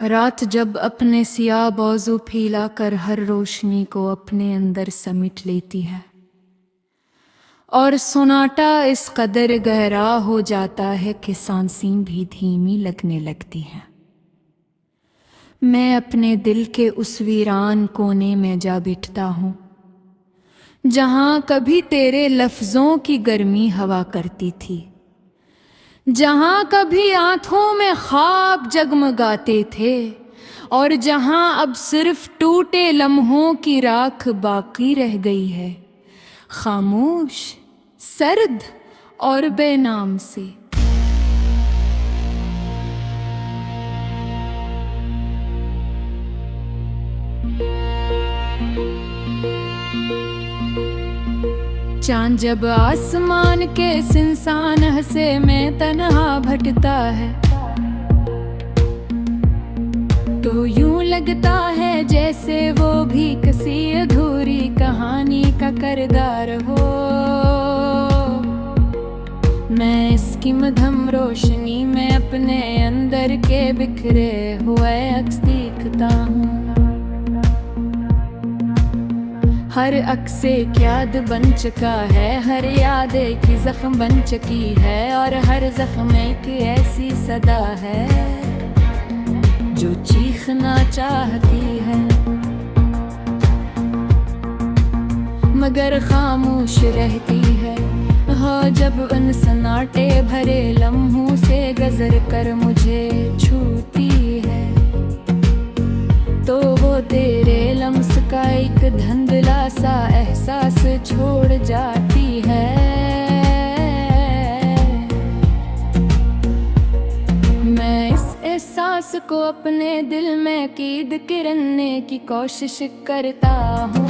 रात जब अपने सियाह बाजू फैला कर हर रोशनी को अपने अंदर समेट लेती है और सन्नाटा इस कदर गहरा हो जाता है कि सांसें भी धीमी लगने लगती हैं। मैं अपने दिल के उस वीरान कोने में जा बैठता हूँ जहाँ कभी तेरे लफ्ज़ों की गर्मी हवा करती थी, जहाँ कभी आंखों में ख्वाब जगमगाते थे और जहाँ अब सिर्फ टूटे लम्हों की राख बाकी रह गई है, खामोश, सर्द और बेनाम से। चांद जब आसमान के इंसान हंसे में तन्हा भटता है तो यूं लगता है जैसे वो भी किसी अधूरी कहानी का किरदार हो। मैं इसकी मधम रोशनी में अपने अंदर के बिखरे हुए अक्स देखता हूँ। हर अक्स एक याद बन चुका है, हर याद एक ही जख्म बन चुकी है और हर जख्म एक ऐसी सदा है जो चीखना चाहती है मगर खामोश रहती है। हो जब उन सन्नाटे भरे लम्हों से गुजर कर मुझे छूती है तो वो तेरे लम्स का एक धुंधला सा एहसास छोड़ जाती है। मैं इस एहसास को अपने दिल में कैद करने की कोशिश करता हूँ,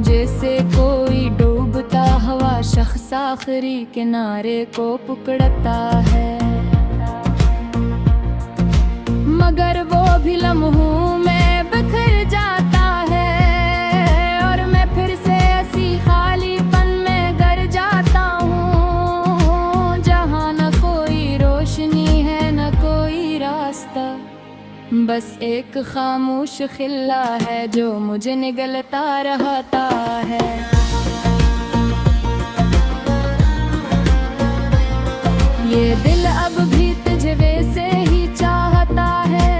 जैसे कोई डूबता हुआ शख्स आखिरी किनारे को पकड़ता है मगर वो भी लम्हों में बिखर जाता है और मैं फिर से ऐसी खालीपन में गिर जाता हूँ जहाँ न कोई रोशनी है न कोई रास्ता, बस एक खामोश खिल्ला है जो मुझे निगलता रहता है। ये दिल अब भी तुझे वैसे ही चाहता है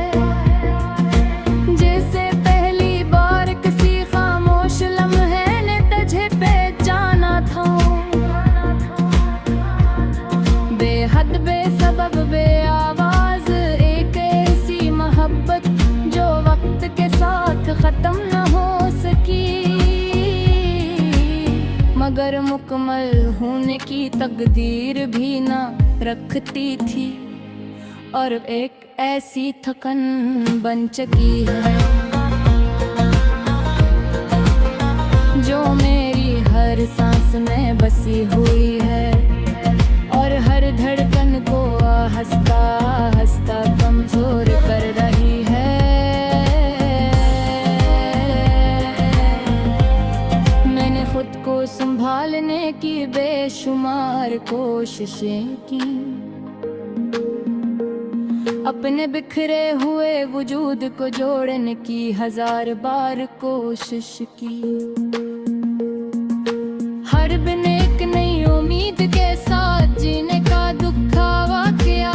जैसे पहली बार किसी खामोश लम्हे ने तुझे पहचाना था। बेहद बेसबब बेआवाज एक ऐसी मोहब्बत जो वक्त के साथ खत्म न हो सकी मगर मुकम्मल होने की तकदीर भी ना रखती थी और एक ऐसी थकन बन चुकी है जो मेरी हर सांस में बसी हुई है और हर धड़कन को हंसता हंसता कमजोर कर रही है। मैंने खुद को संभालने की बेशुमार कोशिशें की, अपने बिखरे हुए वजूद को जोड़ने की हजार बार कोशिश की। हर बिन एक नई उम्मीद के साथ जीने का दुखा वाकया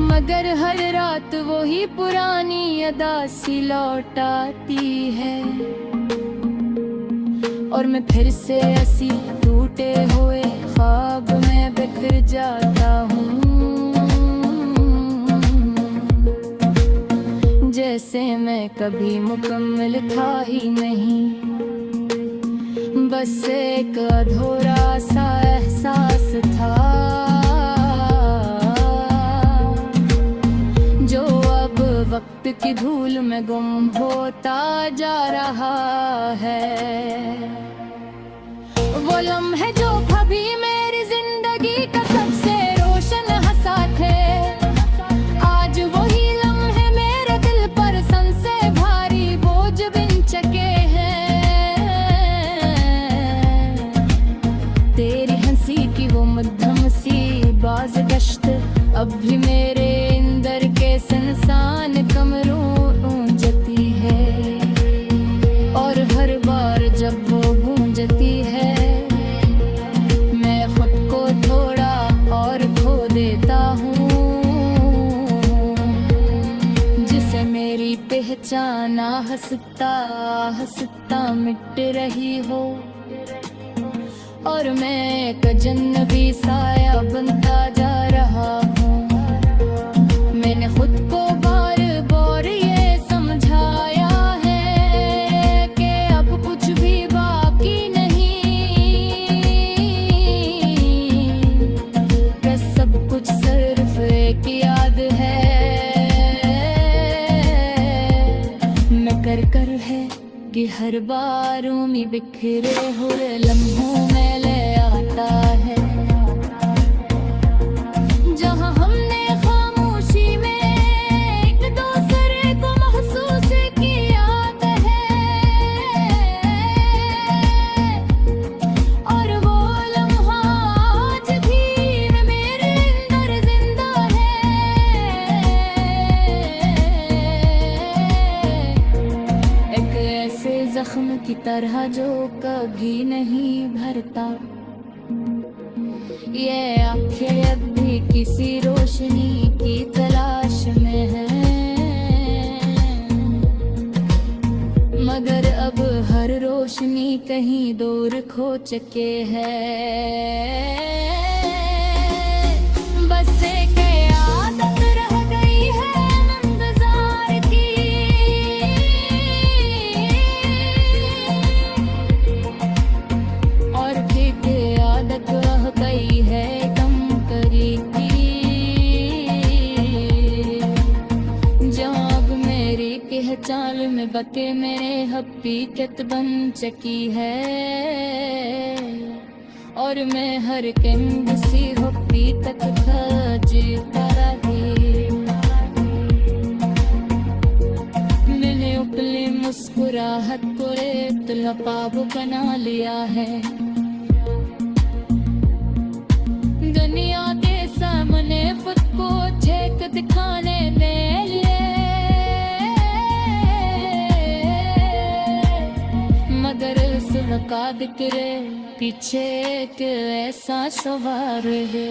मगर हर रात वही पुरानी अदा सी लौट आती है और मैं फिर से ऐसी टूटे हुए ख्वाब में बिखर जाता हूँ जैसे मैं कभी मुकम्मल था ही नहीं, बस एक अधूरा सा एहसास था जो अब वक्त की धूल में गुम होता जा रहा है। वो लम्हे जो कभी मेरी जिंदगी का सबसे रोशन हंसा थे आज वही लम्हे मेरे दिल पर सन से भारी बोझ बिन चके हैं। बाज गश्त अब भी मेरे अंदर के संसान कमरों गूंजती है, और हर बार जब वो गूंजती है मैं खुद को थोड़ा और खो देता हूँ। जिसे मेरी पहचाना हंसता हंसता मिट रही हो, और मैं एक अजनबी साया बनता जा रहा हूँ। मैंने खुद को बार बार ये समझाया है कि अब कुछ भी बाकी नहीं, कि सब कुछ सिर्फ एक याद है। मैं कर है कि हर बार उम्मीद बिखरे हुए लम्हों में ले आता है, जहां हमने खामोशी में एक दूसरे को महसूस किया है, और वो लम्हा आज भी मेरे अंदर जिंदा है। एक ऐसे जख्म की तरह जो कभी नहीं भरता, ये आंखें अब भी किसी रोशनी की तलाश में है, मगर अब हर रोशनी कहीं दूर खो चुके है। बस एक आदत रह गई है इंतजार की, और एक आदत रह गई है कम करी की। जाग मेरी पहचान में बते मेरे हकीकत बन चकी है, और मैं हर किसी हकीकत खोजता रही। मैंने अपनी मुस्कुराहट को एक लबाब बना लिया है, दुनिया के सामने खुद को झेक दिखाने दे लिए, मगर उस वक़्त के पीछे एक ऐसा सवार है।